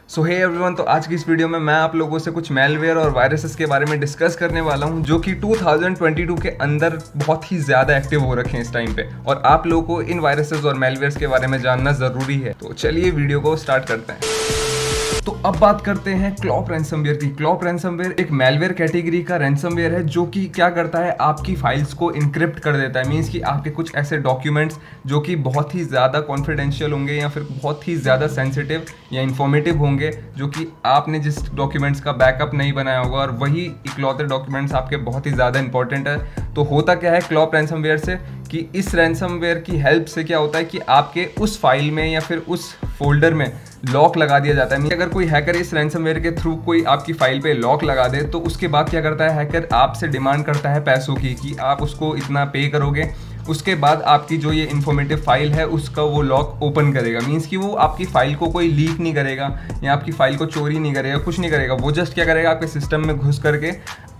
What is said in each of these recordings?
सो hey everyone, तो आज की इस वीडियो में मैं आप लोगों से कुछ मेलवेयर और वायरसेस के बारे में डिस्कस करने वाला हूं जो कि 2022 के अंदर बहुत ही ज़्यादा एक्टिव हो रखे हैं इस टाइम पे, और आप लोगों को इन वायरसेस और मेलवेयर्स के बारे में जानना ज़रूरी है। तो चलिए वीडियो को स्टार्ट करते हैं। तो अब बात करते हैं क्लॉप रैंसमवेयर की। क्लॉप रैंसमवेयर एक मेलवेयर कैटेगरी का रैंसमवेयर है जो कि क्या करता है, आपकी फाइल्स को इनक्रिप्ट कर देता है। मीन्स कि आपके कुछ ऐसे डॉक्यूमेंट्स जो कि बहुत ही ज़्यादा कॉन्फिडेंशियल होंगे या फिर बहुत ही ज़्यादा सेंसिटिव या इन्फॉर्मेटिव होंगे, जो कि आपने जिस डॉक्यूमेंट्स का बैकअप नहीं बनाया होगा और वही इकलौते डॉक्यूमेंट्स आपके बहुत ही ज़्यादा इंपॉर्टेंट है। तो होता क्या है क्लॉप रैंसमवेयर से कि इस रैंसमवेयर की हेल्प से क्या होता है कि आपके उस फाइल में या फिर उस फोल्डर में लॉक लगा दिया जाता है। अगर कोई हैकर इस रैंसमवेयर के थ्रू कोई आपकी फाइल पे लॉक लगा दे तो उसके बाद क्या करता है, हैकर आपसे डिमांड करता है पैसों की कि आप उसको इतना पे करोगे, उसके बाद आपकी जो ये इन्फॉर्मेटिव फाइल है उसका वो लॉक ओपन करेगा। मीन्स कि वो आपकी फाइल को कोई लीक नहीं करेगा या आपकी फाइल को चोरी नहीं करेगा, कुछ नहीं करेगा। वो जस्ट क्या करेगा, आपके सिस्टम में घुस करके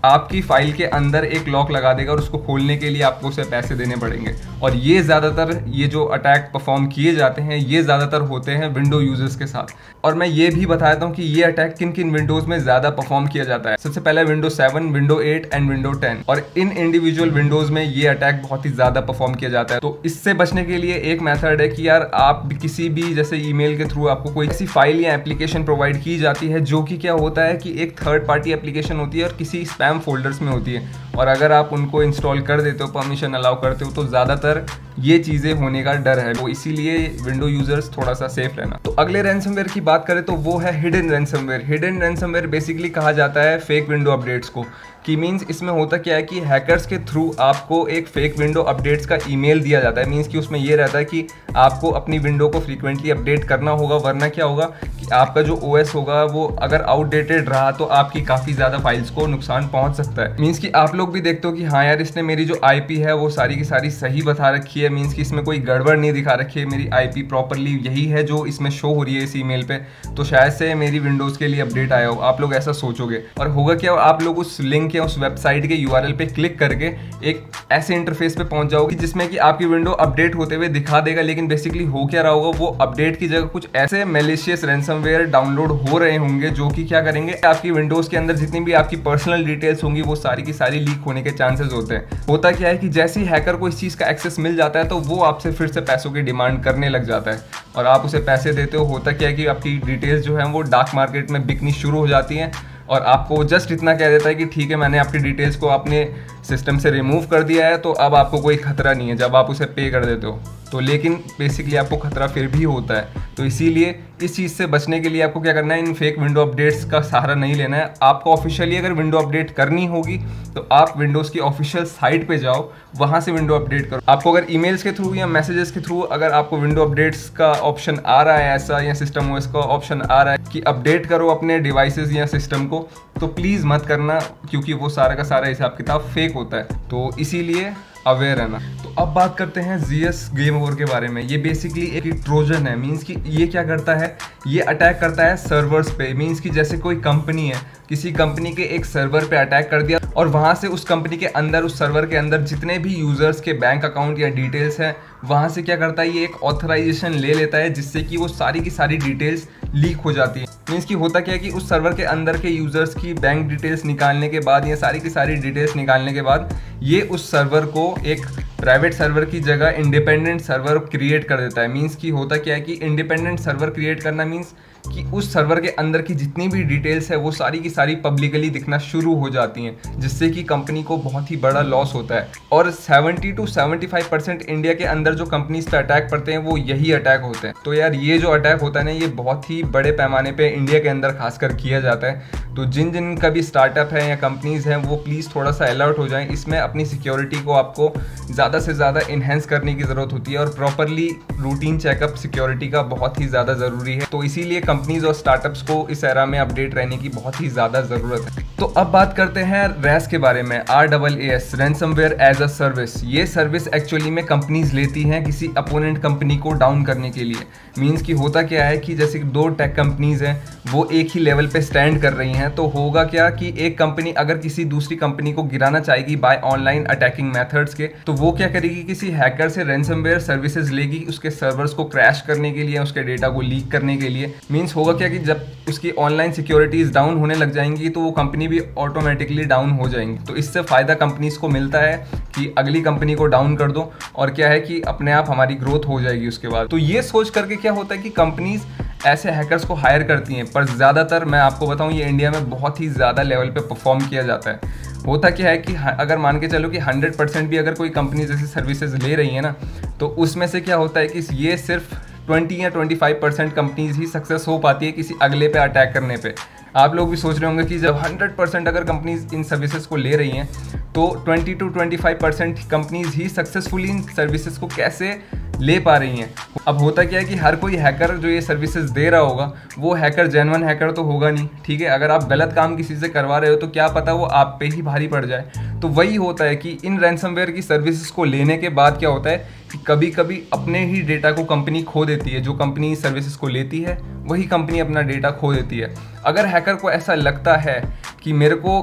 आपकी फाइल के अंदर एक लॉक लगा देगा और उसको खोलने के लिए आपको उसे पैसे देने पड़ेंगे। और ये ज़्यादातर ये जो अटैक परफॉर्म किए जाते हैं ये ज़्यादातर होते हैं विंडो यूजर्स के साथ। और मैं ये भी बताता हूँ कि ये अटैक किन किन विंडोज़ में ज़्यादा परफॉर्म किया जाता है। सबसे पहले विंडो 7, विंडो 8 एंड विंडो 10। और इन इंडिविजुअल विंडोज़ में ये अटैक बहुत ही ज़्यादा परफॉर्म किया जाता है। तो इससे बचने के लिए एक मेथड है कि यार आप किसी भी जैसे ईमेल के थ्रू आपको कोई ऐसी फाइल या एप्लीकेशन प्रोवाइड की जाती है जो कि क्या होता है कि एक थर्ड पार्टी एप्लीकेशन होती है और किसी स्पैम फोल्डर्स में होती है, और अगर आप उनको इंस्टॉल कर देते हो, परमिशन अलाउ करते हो, तो ज़्यादातर ये चीज़ें होने का डर है। तो इसीलिए विंडो यूजर्स थोड़ा सा सेफ रहना। तो अगले रैंसमवेयर की बात करें तो वो है hidden ransomware. Hidden ransomware basically कहा जाता है फेक विंडो अपडेट्स को। कि मीन्स इसमें होता क्या है कि हैकर्स के थ्रू आपको एक फेक विंडो अपडेट्स का ईमेल दिया जाता है। मीन्स कि उसमें ये रहता है कि आपको अपनी विंडो को फ्रीक्वेंटली अपडेट करना होगा, वरना क्या होगा कि आपका जो ओएस होगा वो अगर आउटडेटेड रहा तो आपकी काफ़ी ज़्यादा फाइल्स को नुकसान पहुंच सकता है। मीन्स कि आप लोग भी देखते हो कि हाँ यार, इसने मेरी जो आईपी है वो सारी की सारी सही बता रखी है। मीन्स कि इसमें कोई गड़बड़ नहीं दिखा रखी है, मेरी आईपी प्रॉपरली यही है जो इसमें शो हो रही है इस ईमेल पे, तो शायद से मेरी विंडोज़ के लिए अपडेट आया हो। आप लोग ऐसा सोचोगे और होगा क्या, आप लोग उस लिंक या उस वेबसाइट के यूआरएल पे क्लिक करके एक ऐसे इंटरफेस पे पहुंच जाओगे जिसमें कि आपकी विंडो अपडेट होते हुए दिखा देगा, लेकिन बेसिकली हो क्या रहा होगा, वो अपडेट की जगह कुछ ऐसे मैलिशियस रैंसमवेयर डाउनलोड हो रहे होंगे जो कि क्या करेंगे, आपकी विंडोज के अंदर जितनी भी आपकी पर्सनल डिटेल्स होंगी वो सारी की सारी लीक होने के चांसेस होते हैं। होता क्या है कि जैसे ही हैकर को इस चीज का एक्सेस मिल जाता है तो वो आपसे फिर से पैसों की डिमांड करने लग जाता है और आप उसे पैसे देते हो। होता क्या है कि आपकी डिटेल्स जो है वो डार्क मार्केट में बिकनी शुरू हो जाती हैं और आपको जस्ट इतना कह देता है कि ठीक है, मैंने आपकी डिटेल्स को अपने सिस्टम से रिमूव कर दिया है, तो अब आपको कोई खतरा नहीं है जब आप उसे पे कर देते हो। तो लेकिन बेसिकली आपको खतरा फिर भी होता है। तो इसीलिए इस चीज़ से बचने के लिए आपको क्या करना है, इन फेक विंडो अपडेट्स का सहारा नहीं लेना है। आपको ऑफिशियली अगर विंडो अपडेट करनी होगी तो आप विंडोज़ की ऑफिशियल साइट पे जाओ, वहाँ से विंडो अपडेट करो। आपको अगर ईमेल्स के थ्रू या मैसेजेस के थ्रू अगर आपको विंडो अपडेट्स का ऑप्शन आ रहा है ऐसा, या सिस्टम ओएस का ऑप्शन आ रहा है कि अपडेट करो अपने डिवाइसेस या सिस्टम को, तो प्लीज़ मत करना, क्योंकि वो सारा का सारा हिसाब किताब फेक होता है। तो इसीलिए अवेयर है ना। तो अब बात करते हैं ZS गेम ओवर के बारे में। ये बेसिकली एक ट्रोजन है। मीन्स कि ये क्या करता है, ये अटैक करता है सर्वर्स पे। मीन्स कि जैसे कोई कंपनी है, किसी कंपनी के एक सर्वर पे अटैक कर दिया और वहाँ से उस कंपनी के अंदर, उस सर्वर के अंदर जितने भी यूजर्स के बैंक अकाउंट या डिटेल्स हैं, वहाँ से क्या करता है, ये एक ऑथराइजेशन ले लेता है जिससे कि वो सारी की सारी डिटेल्स लीक हो जाती है। मीन्स कि होता क्या है कि उस सर्वर के अंदर के यूजर्स की बैंक डिटेल्स निकालने के बाद, या सारी की सारी डिटेल्स निकालने के बाद, ये उस सर्वर को एक प्राइवेट सर्वर की जगह इंडिपेंडेंट सर्वर क्रिएट कर देता है। मीन्स कि होता क्या है कि इंडिपेंडेंट सर्वर क्रिएट करना मीन्स कि उस सर्वर के अंदर की जितनी भी डिटेल्स है वो सारी की सारी पब्लिकली दिखना शुरू हो जाती हैं, जिससे कि कंपनी को बहुत ही बड़ा लॉस होता है। और 70 to 75% इंडिया के अंदर जो कंपनीज पे अटैक पड़ते हैं वो यही अटैक होते हैं। तो यार ये जो अटैक होता है ना, ये बहुत ही बड़े पैमाने पे इंडिया के अंदर खासकर किया जाता है। तो जिन जिन का भी स्टार्टअप है या कंपनीज हैं वो प्लीज़ थोड़ा सा अलर्ट हो जाएं। इसमें अपनी सिक्योरिटी को आपको ज़्यादा से ज़्यादा इन्हेंस करने की ज़रूरत होती है और प्रॉपरली रूटीन चेकअप सिक्योरिटी का बहुत ही ज़्यादा ज़रूरी है। तो इसीलिए कंपनीज और स्टार्टअप्स को इस एरा में अपडेट रहने की बहुत ही ज़्यादा ज़रूरत है। तो अब बात करते हैं रैस के बारे में। RAAS, ransomware as a service. ये सर्विस एक्चुअली में कंपनीज लेती हैं किसी अपोनेंट कंपनी को डाउन करने के लिए। मीन्स कि होता क्या है कि जैसे दो टेक कंपनीज हैं, वो एक ही लेवल पे स्टैंड कर रही हैं, तो होगा क्या कि एक कंपनी अगर किसी दूसरी कंपनी को गिराना चाहेगी बाय ऑनलाइन अटैकिंग मेथड्स के, तो वो क्या करेगी, किसी हैकर से रैंसमवेयर सर्विसेज लेगी उसके सर्वर्स को क्रैश करने के लिए, उसके डेटा को लीक करने के लिए। मीन्स मीन्स होगा क्या कि जब उसकी ऑनलाइन सिक्योरिटीज़ डाउन होने लग जाएंगी तो वो कंपनी भी ऑटोमेटिकली डाउन हो जाएंगी। तो इससे फ़ायदा कंपनीज़ को मिलता है कि अगली कंपनी को डाउन कर दो और क्या है कि अपने आप हमारी ग्रोथ हो जाएगी उसके बाद। तो ये सोच करके क्या होता है कि कंपनीज़ ऐसे हैकर्स को हायर करती हैं, पर ज़्यादातर मैं आपको बताऊं ये इंडिया में बहुत ही ज़्यादा लेवल पे परफॉर्म किया जाता है। होता क्या है कि अगर मान के चलो कि 100% भी अगर कोई कंपनी जैसे सर्विसेज ले रही है ना, तो उसमें से क्या होता है कि ये सिर्फ 20 या 25% कंपनीज ही सक्सेस हो पाती है किसी अगले पे अटैक करने पे। आप लोग भी सोच रहे होंगे कि जब 100% अगर कंपनीज इन सर्विसेज को ले रही हैं तो 20 to 25% companies he successfully in services को कैसे ले पा रही हैं। अब होता क्या है कि हर कोई हैकर जो ये सर्विसेज दे रहा होगा वो हैकर जेन्युइन हैकर तो होगा नहीं, ठीक है। अगर आप गलत काम किसी से करवा रहे हो तो क्या पता वो आप पे ही भारी पड़ जाए। तो वही होता है कि इन रैंसमवेयर की सर्विसेज को लेने के बाद क्या होता है कि कभी कभी अपने ही डेटा को कंपनी खो देती है। जो कंपनी सर्विसेज को लेती है वही कंपनी अपना डेटा खो देती है। अगर हैकर को ऐसा लगता है कि मेरे को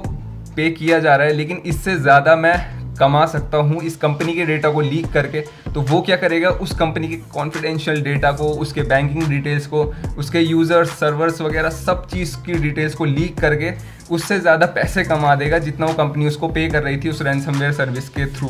पे किया जा रहा है लेकिन इससे ज़्यादा मैं कमा सकता हूँ इस कंपनी के डेटा को लीक करके, तो वो क्या करेगा, उस कंपनी के कॉन्फिडेंशियल डेटा को, उसके बैंकिंग डिटेल्स को, उसके यूज़र्स, सर्वर्स वगैरह सब चीज़ की डिटेल्स को लीक करके उससे ज़्यादा पैसे कमा देगा जितना वो कंपनी उसको पे कर रही थी उस रैंसमवेयर सर्विस के थ्रू।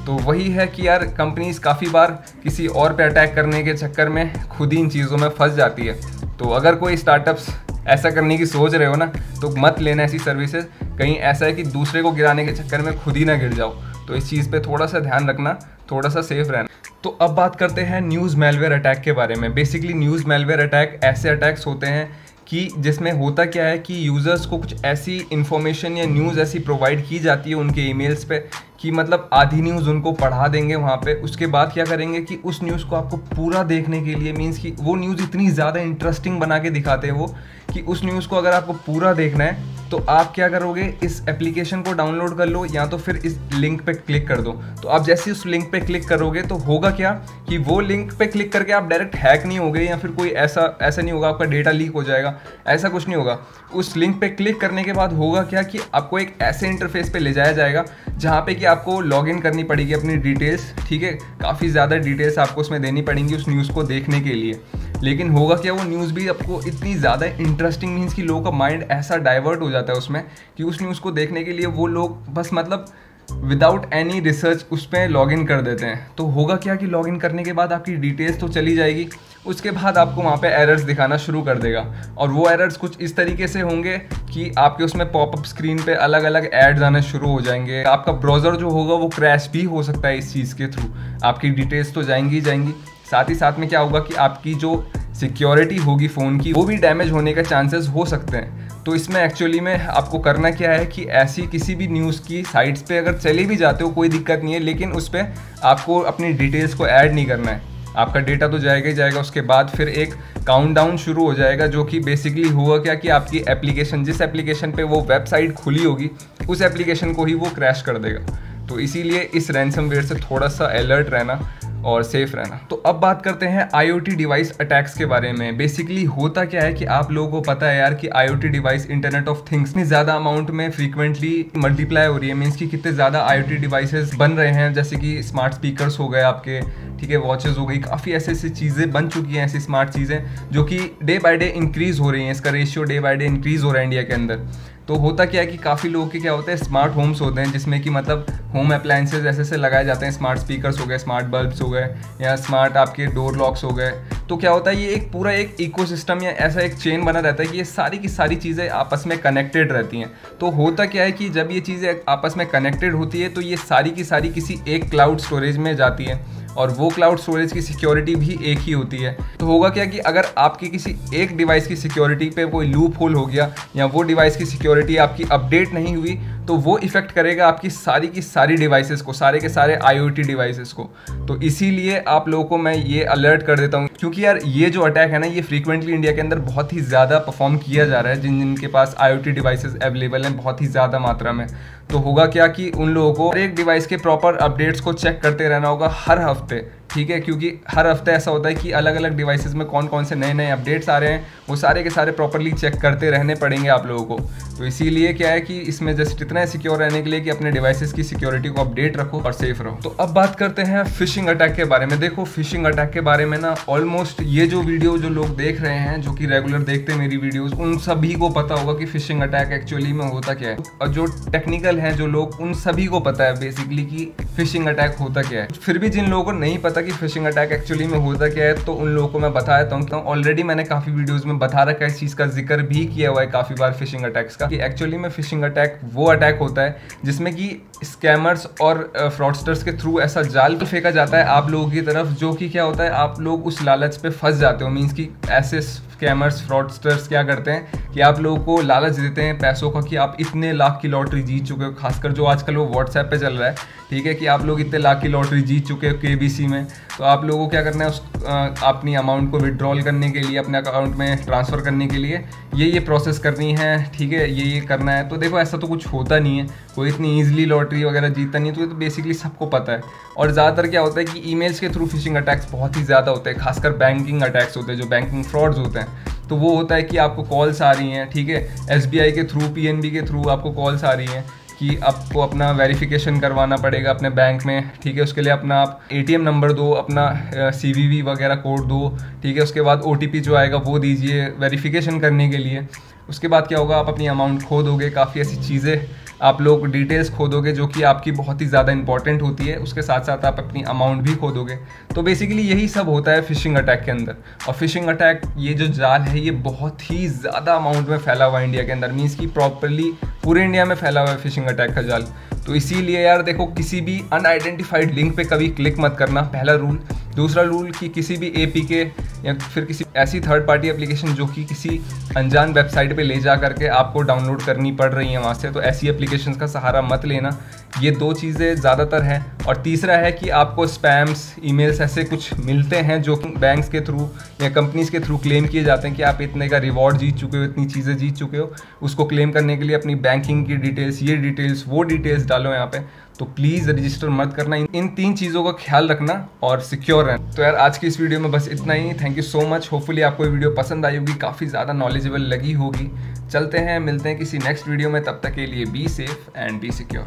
तो वही है कि यार कंपनीज काफ़ी बार किसी और पे अटैक करने के चक्कर में खुद ही इन चीज़ों में फंस जाती है। तो अगर कोई स्टार्टअप्स ऐसा करने की सोच रहे हो ना तो मत लेना ऐसी सर्विसेज। कहीं ऐसा है कि दूसरे को गिराने के चक्कर में खुद ही ना गिर जाओ। तो इस चीज़ पे थोड़ा सा ध्यान रखना, थोड़ा सा सेफ रहना। तो अब बात करते हैं न्यूज़ मेलवेयर अटैक के बारे में। बेसिकली न्यूज़ मेलवेयर अटैक ऐसे अटैक्स होते हैं कि जिसमें होता क्या है कि यूज़र्स को कुछ ऐसी इन्फॉर्मेशन या न्यूज़ ऐसी प्रोवाइड की जाती है उनके ईमेल्स पे कि मतलब आधी न्यूज़ उनको पढ़ा देंगे वहाँ पे। उसके बाद क्या करेंगे कि उस न्यूज़ को आपको पूरा देखने के लिए, मीन्स कि वो न्यूज़ इतनी ज़्यादा इंटरेस्टिंग बना के दिखाते हैं वो कि उस न्यूज़ को अगर आपको पूरा देखना है तो आप क्या करोगे, इस एप्लीकेशन को डाउनलोड कर लो या तो फिर इस लिंक पे क्लिक कर दो। तो आप जैसे उस लिंक पे क्लिक करोगे तो होगा क्या कि वो लिंक पे क्लिक करके आप डायरेक्ट हैक नहीं होगे या फिर कोई ऐसा नहीं होगा आपका डेटा लीक हो जाएगा, ऐसा कुछ नहीं होगा। उस लिंक पे क्लिक करने के बाद होगा क्या कि आपको एक ऐसे इंटरफेस पे ले जाया जाएगा जहाँ पे कि आपको लॉगिन करनी पड़ेगी अपनी डिटेल्स, ठीक है। काफ़ी ज़्यादा डिटेल्स आपको उसमें देनी पड़ेंगी उस न्यूज़ को देखने के लिए। लेकिन होगा क्या, वो न्यूज़ भी आपको इतनी ज़्यादा इंटरेस्टिंग, मीन्स कि लोगों का माइंड ऐसा डाइवर्ट हो जाता है उसमें कि उस न्यूज़ को देखने के लिए वो लोग बस मतलब विदाउट एनी रिसर्च उस पर लॉगिन कर देते हैं। तो होगा क्या कि लॉगिन करने के बाद आपकी डिटेल्स तो चली जाएगी, उसके बाद आपको वहाँ पे एरर्स दिखाना शुरू कर देगा। और वो एरर्स कुछ इस तरीके से होंगे कि आपके उसमें पॉपअप स्क्रीन पे अलग अलग एड्स आने शुरू हो जाएंगे। आपका ब्राउज़र जो होगा वो क्रैश भी हो सकता है इस चीज़ के थ्रू। आपकी डिटेल्स तो जाएंगी ही जाएंगी, साथ ही साथ में क्या होगा कि आपकी जो सिक्योरिटी होगी फ़ोन की वो भी डैमेज होने के चांसेस हो सकते हैं। तो इसमें एक्चुअली में आपको करना क्या है कि ऐसी किसी भी न्यूज़ की साइट्स पे अगर चले भी जाते हो कोई दिक्कत नहीं है, लेकिन उस पर आपको अपनी डिटेल्स को ऐड नहीं करना है। आपका डेटा तो जाएगा ही जाएगा, उसके बाद फिर एक काउंटडाउन शुरू हो जाएगा जो कि बेसिकली हुआ क्या कि आपकी एप्लीकेशन, जिस एप्लीकेशन पे वो वेबसाइट खुली होगी उस एप्लीकेशन को ही वो क्रैश कर देगा। तो इसीलिए इस रैंसमवेयर से थोड़ा सा अलर्ट रहना और सेफ रहना। तो अब बात करते हैं IoT डिवाइस अटैक्स के बारे में। बेसिकली होता क्या है कि आप लोगों को पता है यार कि IoT device, internet of things, इतनी ज़्यादा अमाउंट में फ्रीक्वेंटली मल्टीप्लाई हो रही है। मीन्स कि कितने ज़्यादा IoT डिवाइसेस बन रहे हैं, जैसे कि स्मार्ट स्पीकर्स हो गए आपके, ठीक है, वॉचेस हो गई, काफ़ी ऐसी चीज़ें बन चुकी हैं, ऐसी स्मार्ट चीज़ें जो कि डे बाय डे इंक्रीज़ हो रही हैं। इसका ratio day by day increase हो रहा है इंडिया के अंदर। तो होता क्या है कि काफ़ी लोगों के क्या होता है, स्मार्ट होम्स होते हैं जिसमें कि मतलब होम अप्लायंसेज ऐसे लगाए जाते हैं। स्मार्ट स्पीकर्स हो गए, स्मार्ट बल्ब्स हो गए या स्मार्ट आपके डोर लॉक्स हो गए। तो क्या होता है, ये एक पूरा एक इकोसिस्टम या ऐसा एक चेन बना रहता है कि ये सारी की सारी चीज़ें आपस में कनेक्टेड रहती हैं। तो होता क्या है कि जब ये चीज़ें आपस में कनेक्टेड होती है तो ये सारी की सारी किसी एक क्लाउड स्टोरेज में जाती है और वो क्लाउड स्टोरेज की सिक्योरिटी भी एक ही होती है। तो होगा क्या कि अगर आपकी किसी एक डिवाइस की सिक्योरिटी पे कोई लूप होल हो गया या वो डिवाइस की सिक्योरिटी आपकी अपडेट नहीं हुई तो वो इफेक्ट करेगा आपकी सारी की सारी डिवाइसेस को, सारे के सारे IoT डिवाइसेस को। तो इसीलिए आप लोगों को मैं ये अलर्ट कर देता हूँ, क्योंकि यार ये जो अटैक है ना ये फ्रीक्वेंटली इंडिया के अंदर बहुत ही ज़्यादा परफॉर्म किया जा रहा है। जिनके पास IoT डिवाइसेस अवेलेबल हैं बहुत ही ज़्यादा मात्रा में, तो होगा क्या कि उन लोगों को हर एक डिवाइस के प्रॉपर अपडेट्स को चेक करते रहना होगा हर हफ्ते, ठीक है, क्योंकि हर हफ्ते ऐसा होता है कि अलग अलग डिवाइसेस में कौन कौन से नए नए अपडेट्स आ रहे हैं, वो सारे के सारे प्रॉपरली चेक करते रहने पड़ेंगे आप लोगों को। तो इसीलिए क्या है कि इसमें जस्ट इतना है सिक्योर रहने के लिए कि अपने डिवाइसेस की सिक्योरिटी को अपडेट रखो और सेफ रहो। तो अब बात करते हैं फिशिंग अटैक के बारे में। देखो, फिशिंग अटैक के बारे में ना ऑलमोस्ट ये जो वीडियो जो लोग देख रहे हैं, जो कि रेगुलर देखते हैं मेरी वीडियोस, उन सभी को पता होगा कि फिशिंग अटैक एक्चुअली में होता क्या है। और जो टेक्निकल हैं जो लोग, उन सभी को पता है बेसिकली कि फिशिंग अटैक होता क्या है। फिर भी जिन लोगों को नहीं पता कि फिशिंग अटैक एक्चुअली में होता क्या है, तो उन लोगों को मैं बता देता हूँ कि ऑलरेडी मैंने काफी वीडियोस में बता रखा है, इस चीज का जिक्र भी किया हुआ है काफी बार फिशिंग अटैक्स का, कि एक्चुअली में फिशिंग अटैक वो अटैक होता है जिसमें कि स्कैमर्स और फ्रॉडस्टर्स के थ्रू ऐसा जाल फेंका जाता है आप लोगों की तरफ, जो कि क्या होता है, आप लोग उस लालच पे फंस जाते हो। मीन्स कि ऐसे स्कैमर्स फ्रॉडस्टर्स क्या करते हैं कि आप लोगों को लालच देते हैं पैसों का कि आप इतने लाख की लॉटरी जीत चुके हो, खासकर जो आजकल वो व्हाट्सएप पे चल रहा है, ठीक है, कि आप लोग इतने लाख की लॉटरी जीत चुके हो KBC में। तो आप लोगों को क्या करना है, उस अपनी अमाउंट को विड्रॉल करने के लिए, अपने अकाउंट में ट्रांसफ़र करने के लिए ये प्रोसेस करनी है, ठीक है, ये करना है। तो देखो, ऐसा तो कुछ होता नहीं है, कोई इतनी ईजिली लॉटरी वगैरह जीतता नहीं है, तो ये तो बेसिकली सबको पता है। और ज़्यादातर क्या होता है कि ईमेल्स के थ्रू फिशिंग अटैक्स बहुत ही ज़्यादा होते हैं, खासकर बैंकिंग अटैक्स होते हैं, जो बैंकिंग फ्रॉड्स होते हैं। तो वो होता है कि आपको कॉल्स आ रही हैं, ठीक है, SBI के थ्रू, PNB के थ्रू आपको कॉल्स आ रही हैं कि आपको अपना वेरिफिकेशन करवाना पड़ेगा अपने बैंक में, ठीक है, उसके लिए अपना आप ATM नंबर दो, अपना CVV वगैरह कोड दो, ठीक है, उसके बाद OTP जो आएगा वो दीजिए वेरिफिकेशन करने के लिए। उसके बाद क्या होगा, आप अपनी अमाउंट खो दोगे, काफ़ी ऐसी चीज़ें आप लोग डिटेल्स खो दोगे जो कि आपकी बहुत ही ज़्यादा इंपॉर्टेंट होती है, उसके साथ साथ आप अपनी अमाउंट भी खो दोगे। तो बेसिकली यही सब होता है फिशिंग अटैक के अंदर। और फिशिंग अटैक ये जो जाल है ये बहुत ही ज़्यादा अमाउंट में फैला हुआ है इंडिया के अंदर, मीन्स कि प्रॉपरली पूरे इंडिया में फैला हुआ है फिशिंग अटैक का जाल। तो इसीलिए यार देखो, किसी भी अनआइडेंटिफाइड लिंक पे कभी क्लिक मत करना, पहला रूल। दूसरा रूल कि किसी भी APK या फिर किसी ऐसी थर्ड पार्टी एप्लीकेशन जो कि किसी अनजान वेबसाइट पे ले जा करके आपको डाउनलोड करनी पड़ रही है वहाँ से, तो ऐसी एप्लीकेशंस का सहारा मत लेना। ये दो चीज़ें ज़्यादातर हैं। और तीसरा है कि आपको स्पैम्स ईमेल्स ऐसे कुछ मिलते हैं जो बैंक्स के थ्रू या कंपनीज के थ्रू क्लेम किए जाते हैं कि आप इतने का रिवॉर्ड जीत चुके हो, इतनी चीज़ें जीत चुके हो। उसको क्लेम करने के लिए अपनी बैंकिंग की डिटेल्स, ये डिटेल्स, वो डिटेल्स डालो यहाँ पे। तो प्लीज़ रजिस्टर मत करना। इन 3 चीज़ों का ख्याल रखना और सिक्योर रहना। तो यार आज की इस वीडियो में बस इतना ही। Thank you so much. Hopefully आपको ये वीडियो पसंद आई होगी, काफ़ी ज़्यादा नॉलेजेबल लगी होगी। चलते हैं, मिलते हैं किसी नेक्स्ट वीडियो में। तब तक के लिए be safe and be secure.